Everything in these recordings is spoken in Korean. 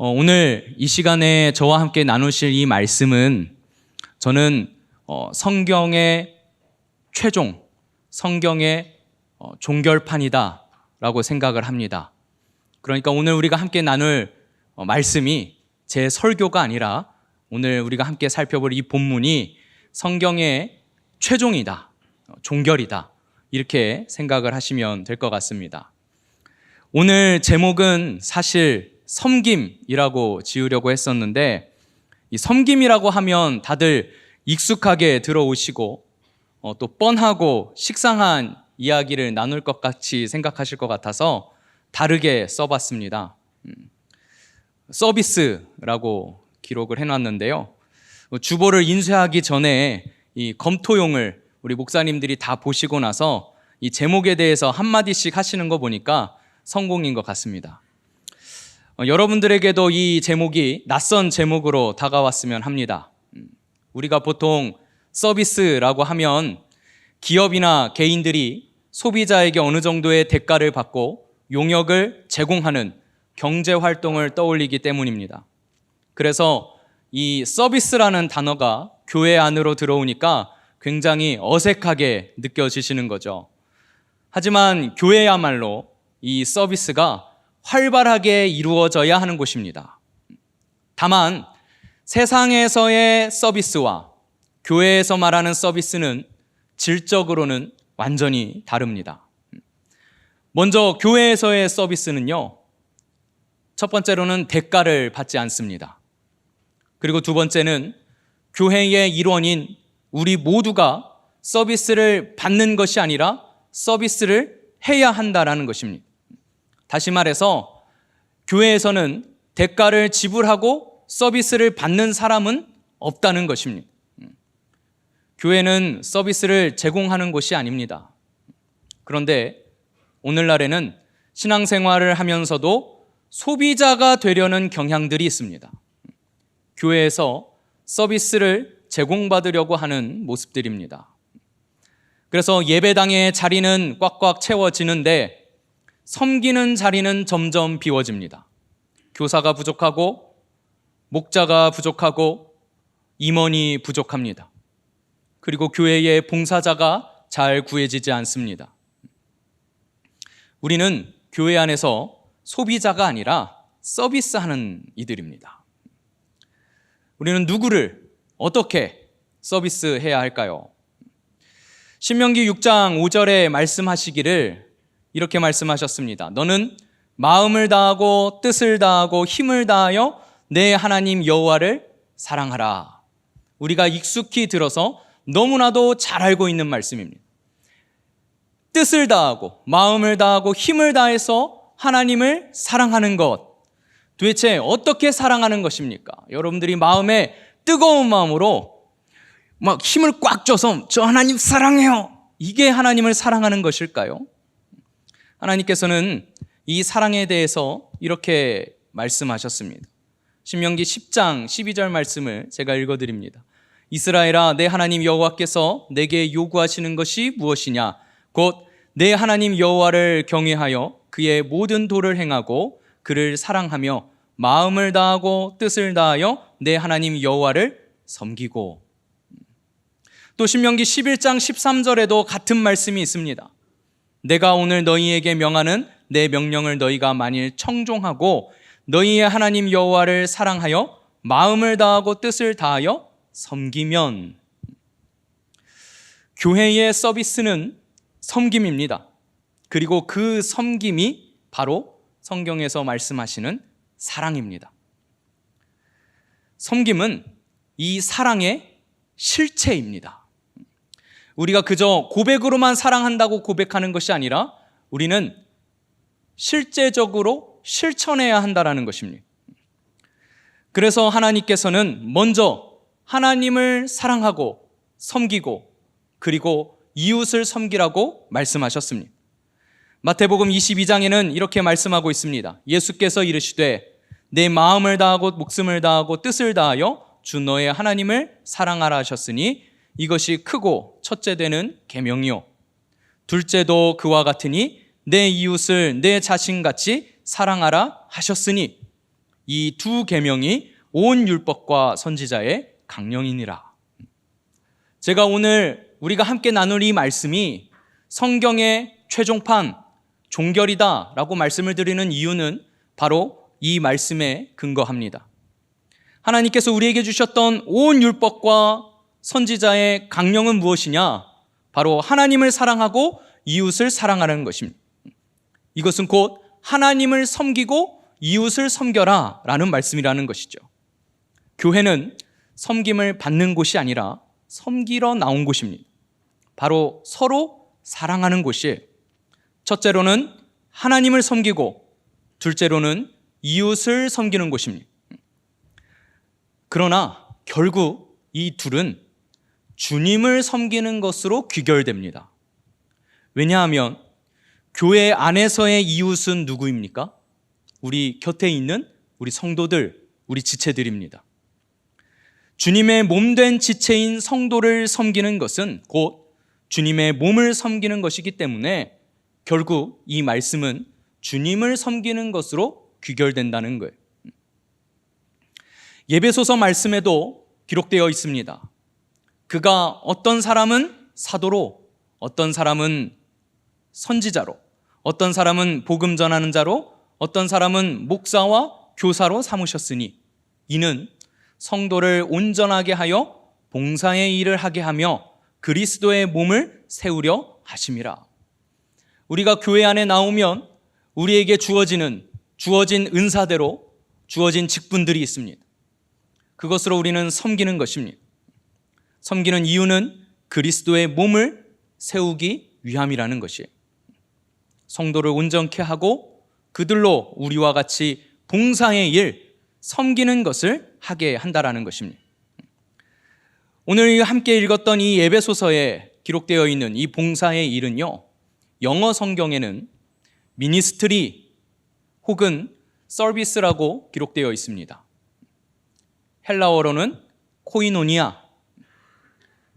오늘 이 시간에 저와 함께 나누실 이 말씀은 저는 성경의 최종, 성경의 종결판이다 라고 생각을 합니다. 그러니까 오늘 우리가 함께 나눌 말씀이 제 설교가 아니라 오늘 우리가 함께 살펴볼 이 본문이 성경의 최종이다, 종결이다, 이렇게 생각을 하시면 될 것 같습니다. 오늘 제목은 사실 섬김이라고 지으려고 했었는데, 이 섬김이라고 하면 다들 익숙하게 들어오시고 또 뻔하고 식상한 이야기를 나눌 것 같이 생각하실 것 같아서 다르게 써봤습니다. 서비스라고 기록을 해놨는데요, 주보를 인쇄하기 전에 이 검토용을 우리 목사님들이 다 보시고 나서 이 제목에 대해서 한마디씩 하시는 거 보니까 성공인 것 같습니다. 여러분들에게도 이 제목이 낯선 제목으로 다가왔으면 합니다. 우리가 보통 서비스라고 하면 기업이나 개인들이 소비자에게 어느 정도의 대가를 받고 용역을 제공하는 경제 활동을 떠올리기 때문입니다. 그래서 이 서비스라는 단어가 교회 안으로 들어오니까 굉장히 어색하게 느껴지시는 거죠. 하지만 교회야말로 이 서비스가 활발하게 이루어져야 하는 곳입니다. 다만 세상에서의 서비스와 교회에서 말하는 서비스는 질적으로는 완전히 다릅니다. 먼저 교회에서의 서비스는요, 첫 번째로는 대가를 받지 않습니다. 그리고 두 번째는 교회의 일원인 우리 모두가 서비스를 받는 것이 아니라 서비스를 해야 한다라는 것입니다. 다시 말해서 교회에서는 대가를 지불하고 서비스를 받는 사람은 없다는 것입니다. 교회는 서비스를 제공하는 곳이 아닙니다. 그런데 오늘날에는 신앙생활을 하면서도 소비자가 되려는 경향들이 있습니다. 교회에서 서비스를 제공받으려고 하는 모습들입니다. 그래서 예배당의 자리는 꽉꽉 채워지는데 섬기는 자리는 점점 비워집니다. 교사가 부족하고 목자가 부족하고 임원이 부족합니다. 그리고 교회의 봉사자가 잘 구해지지 않습니다. 우리는 교회 안에서 소비자가 아니라 서비스하는 이들입니다. 우리는 누구를 어떻게 서비스해야 할까요? 신명기 6장 5절에 말씀하시기를 이렇게 말씀하셨습니다. 너는 마음을 다하고 뜻을 다하고 힘을 다하여 내 하나님 여호와를 사랑하라. 우리가 익숙히 들어서 너무나도 잘 알고 있는 말씀입니다. 뜻을 다하고 마음을 다하고 힘을 다해서 하나님을 사랑하는 것, 도대체 어떻게 사랑하는 것입니까? 여러분들이 마음에 뜨거운 마음으로 막 힘을 꽉 줘서 저 하나님 사랑해요, 이게 하나님을 사랑하는 것일까요? 하나님께서는 이 사랑에 대해서 이렇게 말씀하셨습니다. 신명기 10장 12절 말씀을 제가 읽어드립니다. 이스라엘아, 내 하나님 여호와께서 내게 요구하시는 것이 무엇이냐? 곧 내 하나님 여호와를 경외하여 그의 모든 도를 행하고 그를 사랑하며 마음을 다하고 뜻을 다하여 내 하나님 여호와를 섬기고. 또 신명기 11장 13절에도 같은 말씀이 있습니다. 내가 오늘 너희에게 명하는 내 명령을 너희가 만일 청종하고 너희의 하나님 여호와를 사랑하여 마음을 다하고 뜻을 다하여 섬기면. 교회의 서비스는 섬김입니다. 그리고 그 섬김이 바로 성경에서 말씀하시는 사랑입니다. 섬김은 이 사랑의 실체입니다. 우리가 그저 고백으로만 사랑한다고 고백하는 것이 아니라 우리는 실제적으로 실천해야 한다는 것입니다. 그래서 하나님께서는 먼저 하나님을 사랑하고 섬기고 그리고 이웃을 섬기라고 말씀하셨습니다. 마태복음 22장에는 이렇게 말씀하고 있습니다. 예수께서 이르시되 내 마음을 다하고 목숨을 다하고 뜻을 다하여 주 너의 하나님을 사랑하라 하셨으니 이것이 크고 첫째 되는 계명이요 둘째도 그와 같으니 내 이웃을 내 자신같이 사랑하라 하셨으니 이 두 계명이 온 율법과 선지자의 강령이니라. 제가 오늘 우리가 함께 나눌 이 말씀이 성경의 최종판, 종결이다 라고 말씀을 드리는 이유는 바로 이 말씀에 근거합니다. 하나님께서 우리에게 주셨던 온 율법과 선지자의 강령은 무엇이냐? 바로 하나님을 사랑하고 이웃을 사랑하는 것입니다. 이것은 곧 하나님을 섬기고 이웃을 섬겨라 라는 말씀이라는 것이죠. 교회는 섬김을 받는 곳이 아니라 섬기러 나온 곳입니다. 바로 서로 사랑하는 곳이에요. 첫째로는 하나님을 섬기고 둘째로는 이웃을 섬기는 곳입니다. 그러나 결국 이 둘은 주님을 섬기는 것으로 귀결됩니다. 왜냐하면 교회 안에서의 이웃은 누구입니까? 우리 곁에 있는 우리 성도들, 우리 지체들입니다. 주님의 몸된 지체인 성도를 섬기는 것은 곧 주님의 몸을 섬기는 것이기 때문에 결국 이 말씀은 주님을 섬기는 것으로 귀결된다는 거예요. 예배소서 말씀에도 기록되어 있습니다. 그가 어떤 사람은 사도로, 어떤 사람은 선지자로, 어떤 사람은 복음 전하는 자로, 어떤 사람은 목사와 교사로 삼으셨으니 이는 성도를 온전하게 하여 봉사의 일을 하게 하며 그리스도의 몸을 세우려 하심이라. 우리가 교회 안에 나오면 우리에게 주어진 은사대로 주어진 직분들이 있습니다. 그것으로 우리는 섬기는 것입니다. 섬기는 이유는 그리스도의 몸을 세우기 위함이라는 것이에요. 성도를 온전케 하고 그들로 우리와 같이 봉사의 일, 섬기는 것을 하게 한다라는 것입니다. 오늘 함께 읽었던 이 에베소서에 기록되어 있는 이 봉사의 일은요, 영어 성경에는 미니스트리 혹은 서비스라고 기록되어 있습니다. 헬라어로는 코이노니아,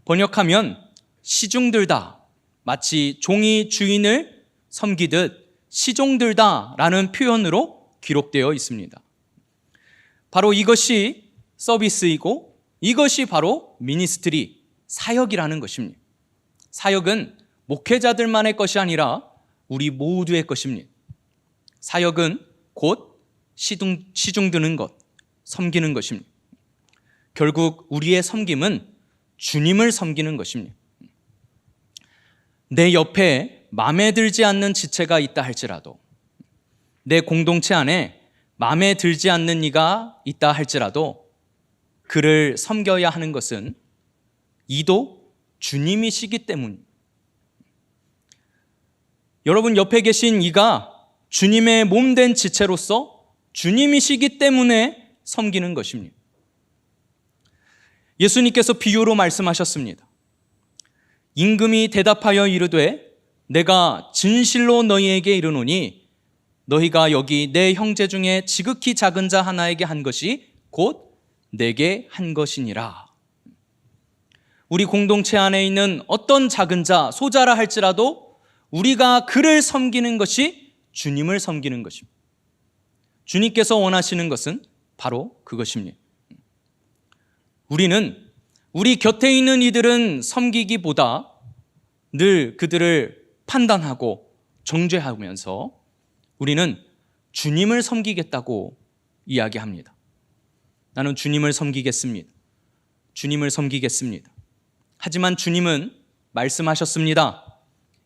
번역하면 시중들다, 마치 종이 주인을 섬기듯 시종들다 라는 표현으로 기록되어 있습니다. 바로 이것이 서비스이고 이것이 바로 미니스트리, 사역이라는 것입니다. 사역은 목회자들만의 것이 아니라 우리 모두의 것입니다. 사역은 곧 시중드는 것, 섬기는 것입니다. 결국 우리의 섬김은 주님을 섬기는 것입니다. 내 옆에 마음에 들지 않는 지체가 있다 할지라도, 내 공동체 안에 마음에 들지 않는 이가 있다 할지라도 그를 섬겨야 하는 것은 이도 주님이시기 때문입니다. 여러분 옆에 계신 이가 주님의 몸된 지체로서 주님이시기 때문에 섬기는 것입니다. 예수님께서 비유로 말씀하셨습니다. 임금이 대답하여 이르되 내가 진실로 너희에게 이르노니 너희가 여기 내 형제 중에 지극히 작은 자 하나에게 한 것이 곧 내게 한 것이니라. 우리 공동체 안에 있는 어떤 작은 자, 소자라 할지라도 우리가 그를 섬기는 것이 주님을 섬기는 것입니다. 주님께서 원하시는 것은 바로 그것입니다. 우리는 우리 곁에 있는 이들은 섬기기보다 늘 그들을 판단하고 정죄하면서 우리는 주님을 섬기겠다고 이야기합니다. 나는 주님을 섬기겠습니다. 주님을 섬기겠습니다. 하지만 주님은 말씀하셨습니다.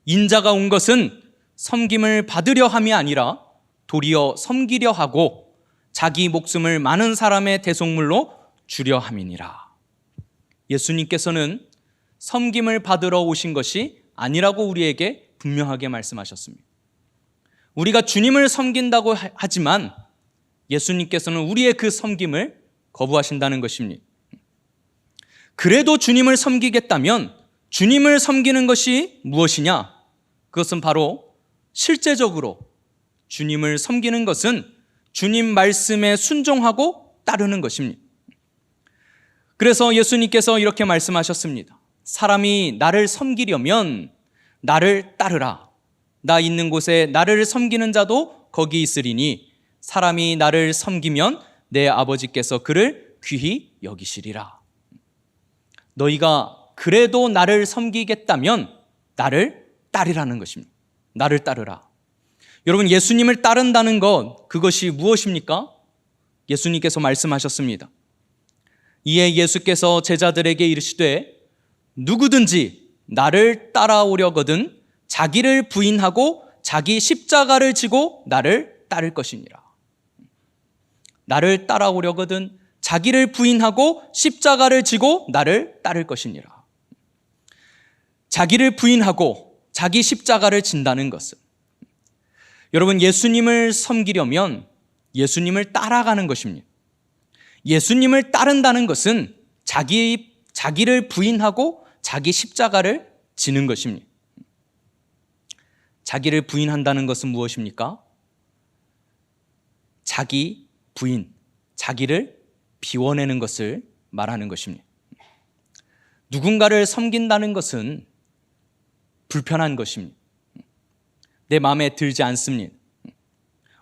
인자가 온 것은 섬김을 받으려 함이 아니라 도리어 섬기려 하고 자기 목숨을 많은 사람의 대속물로 주려 함이니라. 예수님께서는 섬김을 받으러 오신 것이 아니라고 우리에게 분명하게 말씀하셨습니다. 우리가 주님을 섬긴다고 하지만 예수님께서는 우리의 그 섬김을 거부하신다는 것입니다. 그래도 주님을 섬기겠다면 주님을 섬기는 것이 무엇이냐? 그것은 바로 실제적으로 주님을 섬기는 것은 주님 말씀에 순종하고 따르는 것입니다. 그래서 예수님께서 이렇게 말씀하셨습니다. 사람이 나를 섬기려면 나를 따르라. 나 있는 곳에 나를 섬기는 자도 거기 있으리니 사람이 나를 섬기면 내 아버지께서 그를 귀히 여기시리라. 너희가 그래도 나를 섬기겠다면 나를 따르라는 것입니다. 나를 따르라. 여러분, 예수님을 따른다는 것, 그것이 무엇입니까? 예수님께서 말씀하셨습니다. 이에 예수께서 제자들에게 이르시되 누구든지 나를 따라오려거든 자기를 부인하고 자기 십자가를 지고 나를 따를 것이니라. 나를 따라오려거든 자기를 부인하고 십자가를 지고 나를 따를 것이니라. 자기를 부인하고 자기 십자가를 진다는 것은, 여러분, 예수님을 섬기려면 예수님을 따라가는 것입니다. 예수님을 따른다는 것은 자기를 부인하고 자기 십자가를 지는 것입니다. 자기를 부인한다는 것은 무엇입니까? 자기 부인, 자기를 비워내는 것을 말하는 것입니다. 누군가를 섬긴다는 것은 불편한 것입니다. 내 마음에 들지 않습니다.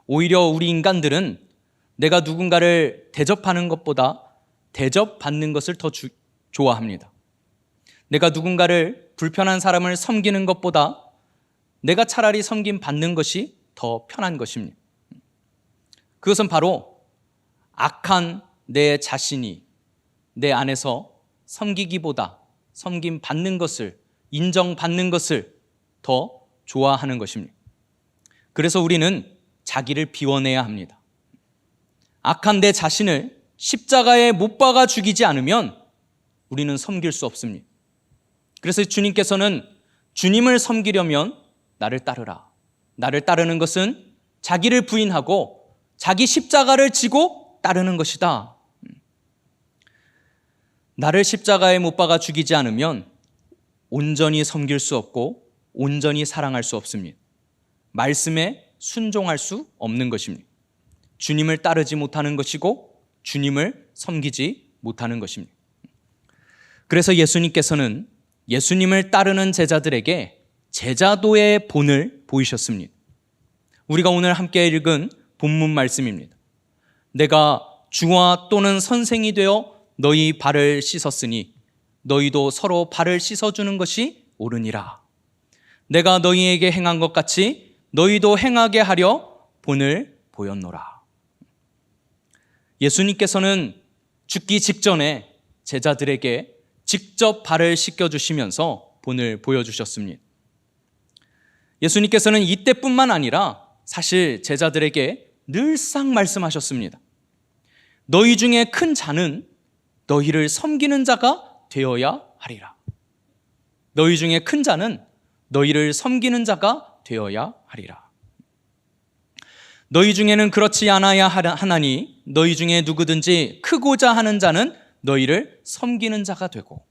오히려 우리 인간들은 내가 누군가를 대접하는 것보다 대접받는 것을 더 좋아합니다. 내가 누군가를, 불편한 사람을 섬기는 것보다 내가 차라리 섬김 받는 것이 더 편한 것입니다. 그것은 바로 악한 내 자신이 내 안에서 섬기기보다 섬김 받는 것을, 인정받는 것을 더 좋아하는 것입니다. 그래서 우리는 자기를 비워내야 합니다. 악한 내 자신을 십자가에 못 박아 죽이지 않으면 우리는 섬길 수 없습니다. 그래서 주님께서는 주님을 섬기려면 나를 따르라. 나를 따르는 것은 자기를 부인하고 자기 십자가를 지고 따르는 것이다. 나를 십자가에 못 박아 죽이지 않으면 온전히 섬길 수 없고 온전히 사랑할 수 없습니다. 말씀에 순종할 수 없는 것입니다. 주님을 따르지 못하는 것이고 주님을 섬기지 못하는 것입니다. 그래서 예수님께서는 예수님을 따르는 제자들에게 제자도의 본을 보이셨습니다. 우리가 오늘 함께 읽은 본문 말씀입니다. 내가 주와 또는 선생이 되어 너희 발을 씻었으니 너희도 서로 발을 씻어주는 것이 옳으니라. 내가 너희에게 행한 것 같이 너희도 행하게 하려 본을 보였노라. 예수님께서는 죽기 직전에 제자들에게 직접 발을 씻겨주시면서 본을 보여주셨습니다. 예수님께서는 이때뿐만 아니라 사실 제자들에게 늘상 말씀하셨습니다. 너희 중에 큰 자는 너희를 섬기는 자가 되어야 하리라. 너희 중에 큰 자는 너희를 섬기는 자가 되어야 하리라. 너희 중에는 그렇지 않아야 하나니 너희 중에 누구든지 크고자 하는 자는 너희를 섬기는 자가 되고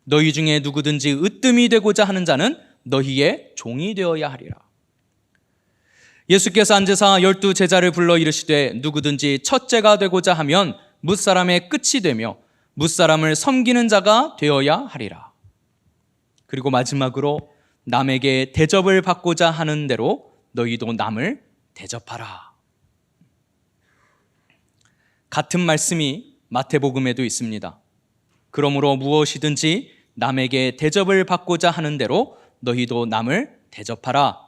너희 중에 누구든지 으뜸이 되고자 하는 자는 너희의 종이 되어야 하리라. 예수께서 앉으사 12 제자를 불러 이르시되 누구든지 첫째가 되고자 하면 뭇사람의 끝이 되며 뭇사람을 섬기는 자가 되어야 하리라. 그리고 마지막으로 남에게 대접을 받고자 하는 대로 너희도 남을 대접하라. 같은 말씀이 마태복음에도 있습니다. 그러므로 무엇이든지 남에게 대접을 받고자 하는 대로 너희도 남을 대접하라.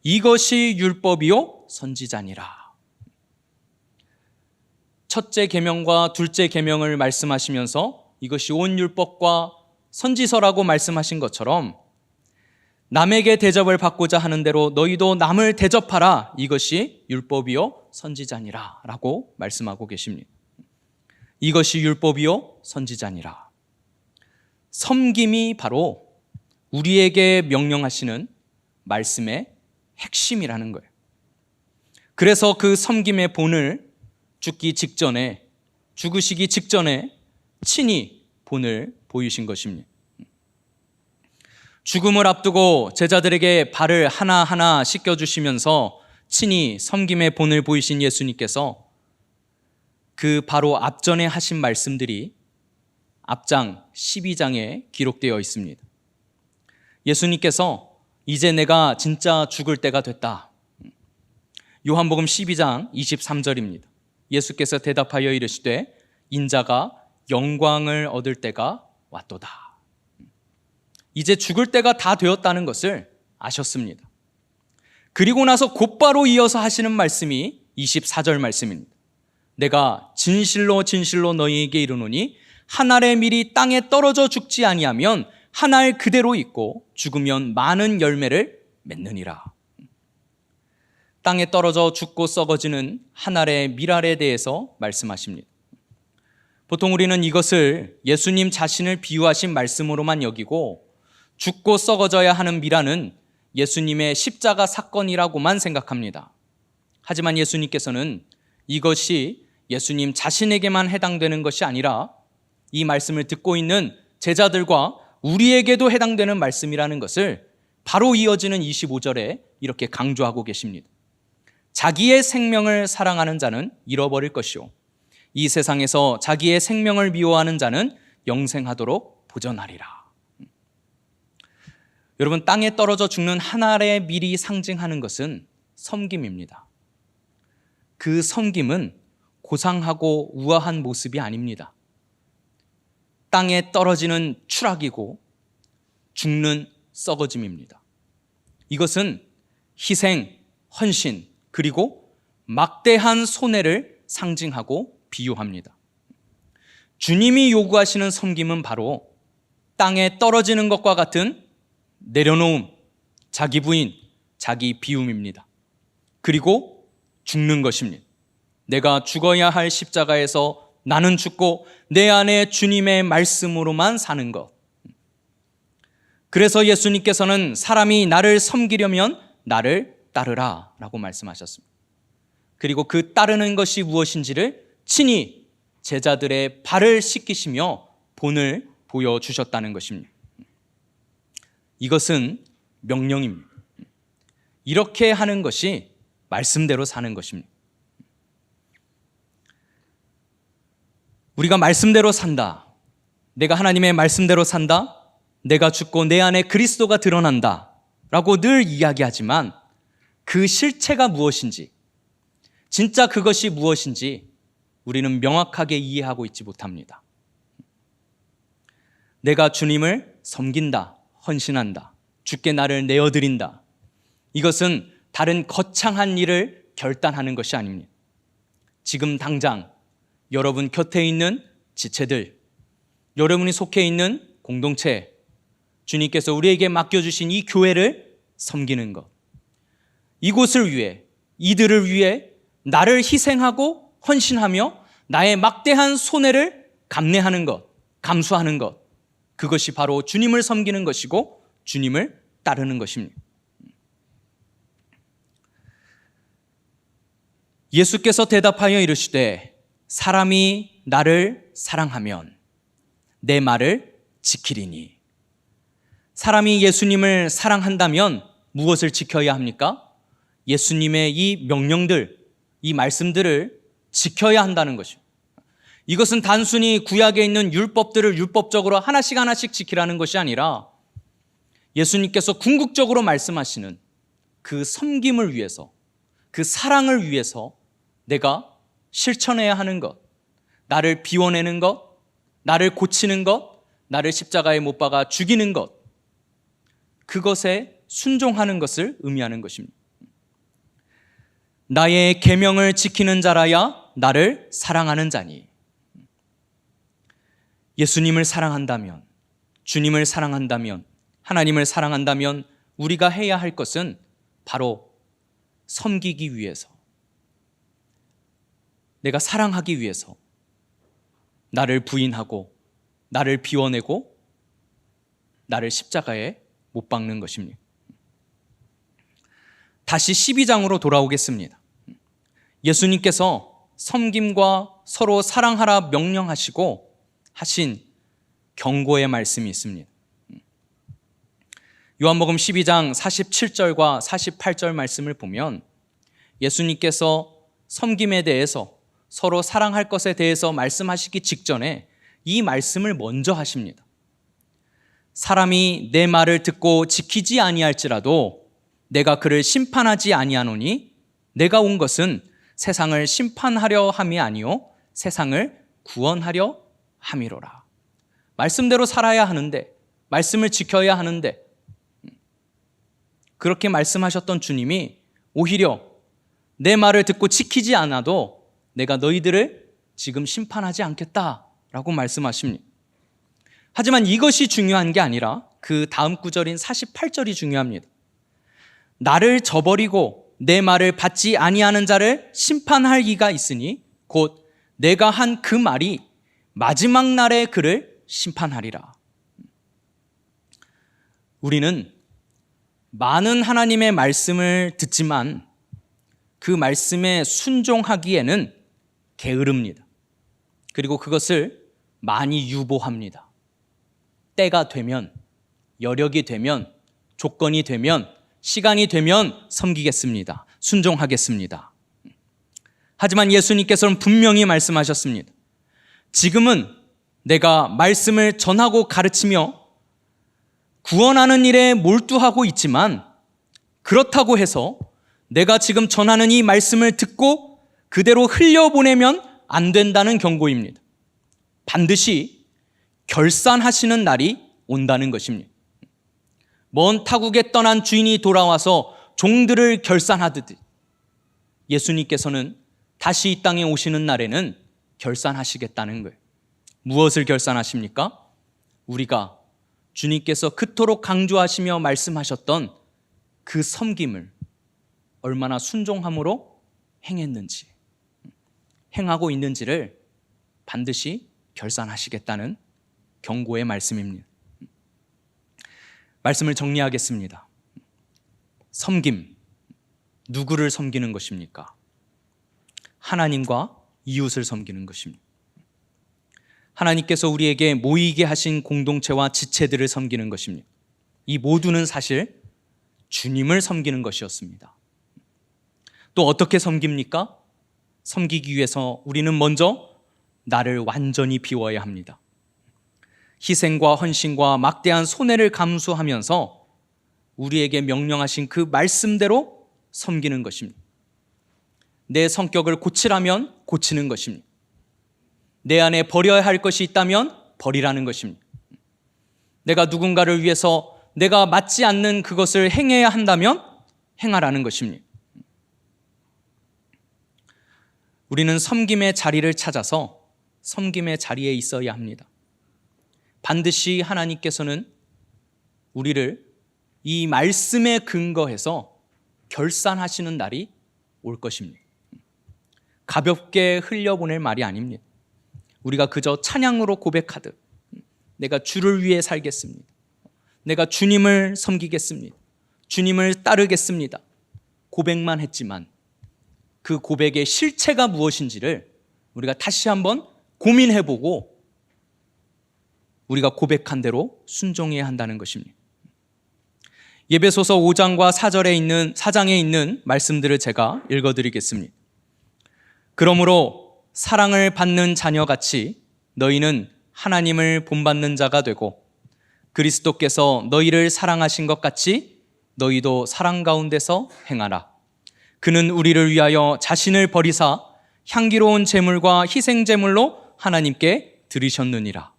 이것이 율법이요 선지자니라. 첫째 계명과 둘째 계명을 말씀하시면서 이것이 온 율법과 선지서라고 말씀하신 것처럼 남에게 대접을 받고자 하는 대로 너희도 남을 대접하라. 이것이 율법이요 선지자니라 라고 말씀하고 계십니다. 이것이 율법이요 선지자니라. 섬김이 바로 우리에게 명령하시는 말씀의 핵심이라는 거예요. 그래서 그 섬김의 본을 죽기 직전에, 죽으시기 직전에 친히 본을 보이신 것입니다. 죽음을 앞두고 제자들에게 발을 하나하나 씻겨주시면서 친히 섬김의 본을 보이신 예수님께서 그 바로 앞전에 하신 말씀들이 앞장 12장에 기록되어 있습니다. 예수님께서 이제 내가 진짜 죽을 때가 됐다. 요한복음 12장 23절입니다. 예수께서 대답하여 이르시되 인자가 영광을 얻을 때가 왔도다. 이제 죽을 때가 다 되었다는 것을 아셨습니다. 그리고 나서 곧바로 이어서 하시는 말씀이 24절 말씀입니다. 내가 진실로 진실로 너희에게 이르노니 한 알의 밀이 땅에 떨어져 죽지 아니하면 한 알 그대로 있고 죽으면 많은 열매를 맺느니라. 땅에 떨어져 죽고 썩어지는 한 알의 밀알에 대해서 말씀하십니다. 보통 우리는 이것을 예수님 자신을 비유하신 말씀으로만 여기고 죽고 썩어져야 하는 밀알은 예수님의 십자가 사건이라고만 생각합니다. 하지만 예수님께서는 이것이 예수님 자신에게만 해당되는 것이 아니라 이 말씀을 듣고 있는 제자들과 우리에게도 해당되는 말씀이라는 것을 바로 이어지는 25절에 이렇게 강조하고 계십니다. 자기의 생명을 사랑하는 자는 잃어버릴 것이요 이 세상에서 자기의 생명을 미워하는 자는 영생하도록 보전하리라. 여러분, 땅에 떨어져 죽는 한 알의 밀이 상징하는 것은 섬김입니다. 그 섬김은 고상하고 우아한 모습이 아닙니다. 땅에 떨어지는 추락이고 죽는 썩어짐입니다. 이것은 희생, 헌신, 그리고 막대한 손해를 상징하고 비유합니다. 주님이 요구하시는 섬김은 바로 땅에 떨어지는 것과 같은 내려놓음, 자기 부인, 자기 비움입니다. 그리고 죽는 것입니다. 내가 죽어야 할 십자가에서 나는 죽고 내 안에 주님의 말씀으로만 사는 것. 그래서 예수님께서는 사람이 나를 섬기려면 나를 따르라 라고 말씀하셨습니다. 그리고 그 따르는 것이 무엇인지를 친히 제자들의 발을 씻기시며 본을 보여주셨다는 것입니다. 이것은 명령입니다. 이렇게 하는 것이 말씀대로 사는 것입니다. 우리가 말씀대로 산다. 내가 하나님의 말씀대로 산다. 내가 죽고 내 안에 그리스도가 드러난다 라고 늘 이야기하지만 그 실체가 무엇인지, 진짜 그것이 무엇인지 우리는 명확하게 이해하고 있지 못합니다. 내가 주님을 섬긴다, 헌신한다, 주께 나를 내어드린다. 이것은 다른 거창한 일을 결단하는 것이 아닙니다. 지금 당장 여러분 곁에 있는 지체들, 여러분이 속해 있는 공동체, 주님께서 우리에게 맡겨주신 이 교회를 섬기는 것, 이곳을 위해, 이들을 위해 나를 희생하고 헌신하며 나의 막대한 손해를 감내하는 것, 감수하는 것, 그것이 바로 주님을 섬기는 것이고 주님을 따르는 것입니다. 예수께서 대답하여 이르시되 사람이 나를 사랑하면 내 말을 지키리니. 사람이 예수님을 사랑한다면 무엇을 지켜야 합니까? 예수님의 이 명령들, 이 말씀들을 지켜야 한다는 것이죠. 이것은 단순히 구약에 있는 율법들을 율법적으로 하나씩 하나씩 지키라는 것이 아니라 예수님께서 궁극적으로 말씀하시는 그 섬김을 위해서, 그 사랑을 위해서 내가 실천해야 하는 것, 나를 비워내는 것, 나를 고치는 것, 나를 십자가에 못 박아 죽이는 것, 그것에 순종하는 것을 의미하는 것입니다. 나의 계명을 지키는 자라야 나를 사랑하는 자니. 예수님을 사랑한다면, 주님을 사랑한다면, 하나님을 사랑한다면 우리가 해야 할 것은 바로 섬기기 위해서, 내가 사랑하기 위해서 나를 부인하고 나를 비워내고 나를 십자가에 못 박는 것입니다. 다시 12장으로 돌아오겠습니다. 예수님께서 섬김과 서로 사랑하라 명령하시고 하신 경고의 말씀이 있습니다. 요한복음 12장 47절과 48절 말씀을 보면 예수님께서 섬김에 대해서, 서로 사랑할 것에 대해서 말씀하시기 직전에 이 말씀을 먼저 하십니다. 사람이 내 말을 듣고 지키지 아니할지라도 내가 그를 심판하지 아니하노니 내가 온 것은 세상을 심판하려 함이 아니요 세상을 구원하려 함이로라. 말씀대로 살아야 하는데, 말씀을 지켜야 하는데, 그렇게 말씀하셨던 주님이 오히려 내 말을 듣고 지키지 않아도 내가 너희들을 지금 심판하지 않겠다라고 말씀하십니다. 하지만 이것이 중요한 게 아니라 그 다음 구절인 48절이 중요합니다. 나를 저버리고 내 말을 받지 아니하는 자를 심판할 이가 있으니 곧 내가 한 그 말이 마지막 날에 그를 심판하리라. 우리는 많은 하나님의 말씀을 듣지만 그 말씀에 순종하기에는 게으릅니다. 그리고 그것을 많이 유보합니다. 때가 되면, 여력이 되면, 조건이 되면, 시간이 되면 섬기겠습니다. 순종하겠습니다. 하지만 예수님께서는 분명히 말씀하셨습니다. 지금은 내가 말씀을 전하고 가르치며 구원하는 일에 몰두하고 있지만 그렇다고 해서 내가 지금 전하는 이 말씀을 듣고 그대로 흘려보내면 안 된다는 경고입니다. 반드시 결산하시는 날이 온다는 것입니다. 먼 타국에 떠난 주인이 돌아와서 종들을 결산하듯 예수님께서는 다시 이 땅에 오시는 날에는 결산하시겠다는 거예요. 무엇을 결산하십니까? 우리가 주님께서 그토록 강조하시며 말씀하셨던 그 섬김을 얼마나 순종함으로 행했는지, 행하고 있는지를 반드시 결산하시겠다는 경고의 말씀입니다. 말씀을 정리하겠습니다. 섬김, 누구를 섬기는 것입니까? 하나님과 이웃을 섬기는 것입니다. 하나님께서 우리에게 모이게 하신 공동체와 지체들을 섬기는 것입니다. 이 모두는 사실 주님을 섬기는 것이었습니다. 또 어떻게 섬깁니까? 섬기기 위해서 우리는 먼저 나를 완전히 비워야 합니다. 희생과 헌신과 막대한 손해를 감수하면서 우리에게 명령하신 그 말씀대로 섬기는 것입니다. 내 성격을 고치라면 고치는 것입니다. 내 안에 버려야 할 것이 있다면 버리라는 것입니다. 내가 누군가를 위해서 내가 맞지 않는 그것을 행해야 한다면 행하라는 것입니다. 우리는 섬김의 자리를 찾아서 섬김의 자리에 있어야 합니다. 반드시 하나님께서는 우리를 이 말씀에 근거해서 결산하시는 날이 올 것입니다. 가볍게 흘려보낼 말이 아닙니다. 우리가 그저 찬양으로 고백하듯 내가 주를 위해 살겠습니다. 내가 주님을 섬기겠습니다. 주님을 따르겠습니다. 고백만 했지만 그 고백의 실체가 무엇인지를 우리가 다시 한번 고민해보고 우리가 고백한 대로 순종해야 한다는 것입니다. 예배소서 5장과 4장에 있는 말씀들을 제가 읽어드리겠습니다. 그러므로 사랑을 받는 자녀같이 너희는 하나님을 본받는 자가 되고 그리스도께서 너희를 사랑하신 것 같이 너희도 사랑 가운데서 행하라. 그는 우리를 위하여 자신을 버리사 향기로운 제물과 희생 제물로 하나님께 드리셨느니라.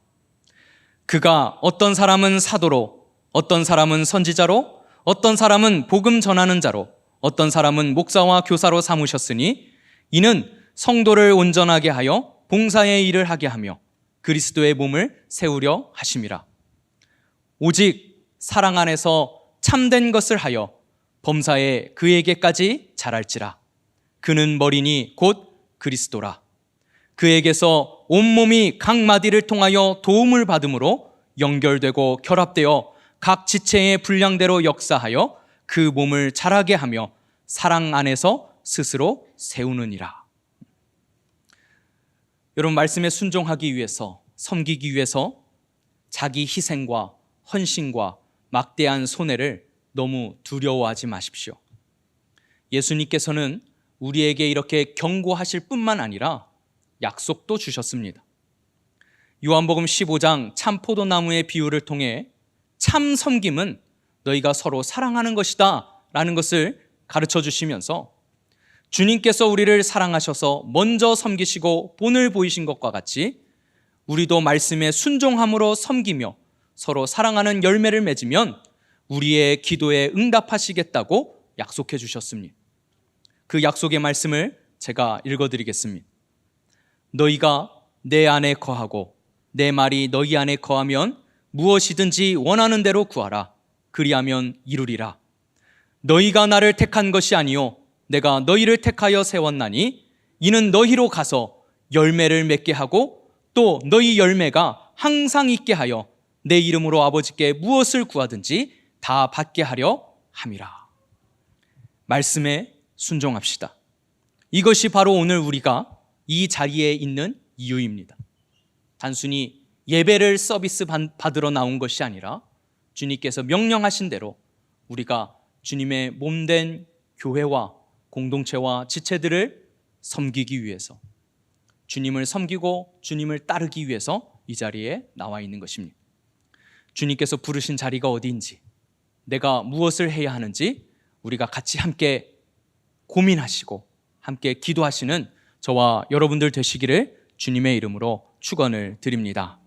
그가 어떤 사람은 사도로, 어떤 사람은 선지자로, 어떤 사람은 복음 전하는 자로, 어떤 사람은 목사와 교사로 삼으셨으니 이는 성도를 온전하게 하여 봉사의 일을 하게 하며 그리스도의 몸을 세우려 하심이라. 오직 사랑 안에서 참된 것을 하여 범사에 그에게까지 자랄지라. 그는 머리니 곧 그리스도라. 그에게서 온몸이 각 마디를 통하여 도움을 받음으로 연결되고 결합되어 각 지체의 분량대로 역사하여 그 몸을 자라게 하며 사랑 안에서 스스로 세우느니라. 여러분, 말씀에 순종하기 위해서, 섬기기 위해서 자기 희생과 헌신과 막대한 손해를 너무 두려워하지 마십시오. 예수님께서는 우리에게 이렇게 경고하실 뿐만 아니라 약속도 주셨습니다. 요한복음 15장 참 포도나무의 비유를 통해 참 섬김은 너희가 서로 사랑하는 것이다 라는 것을 가르쳐 주시면서 주님께서 우리를 사랑하셔서 먼저 섬기시고 본을 보이신 것과 같이 우리도 말씀에 순종함으로 섬기며 서로 사랑하는 열매를 맺으면 우리의 기도에 응답하시겠다고 약속해 주셨습니다. 그 약속의 말씀을 제가 읽어드리겠습니다. 너희가 내 안에 거하고 내 말이 너희 안에 거하면 무엇이든지 원하는 대로 구하라. 그리하면 이루리라. 너희가 나를 택한 것이 아니요 내가 너희를 택하여 세웠나니 이는 너희로 가서 열매를 맺게 하고 또 너희 열매가 항상 있게 하여 내 이름으로 아버지께 무엇을 구하든지 다 받게 하려 함이라. 말씀에 순종합시다. 이것이 바로 오늘 우리가 이 자리에 있는 이유입니다. 단순히 예배를 서비스 받으러 나온 것이 아니라 주님께서 명령하신 대로 우리가 주님의 몸된 교회와 공동체와 지체들을 섬기기 위해서, 주님을 섬기고 주님을 따르기 위해서 이 자리에 나와 있는 것입니다. 주님께서 부르신 자리가 어디인지, 내가 무엇을 해야 하는지 우리가 같이 함께 고민하시고 함께 기도하시는 저와 여러분들 되시기를 주님의 이름으로 축원을 드립니다.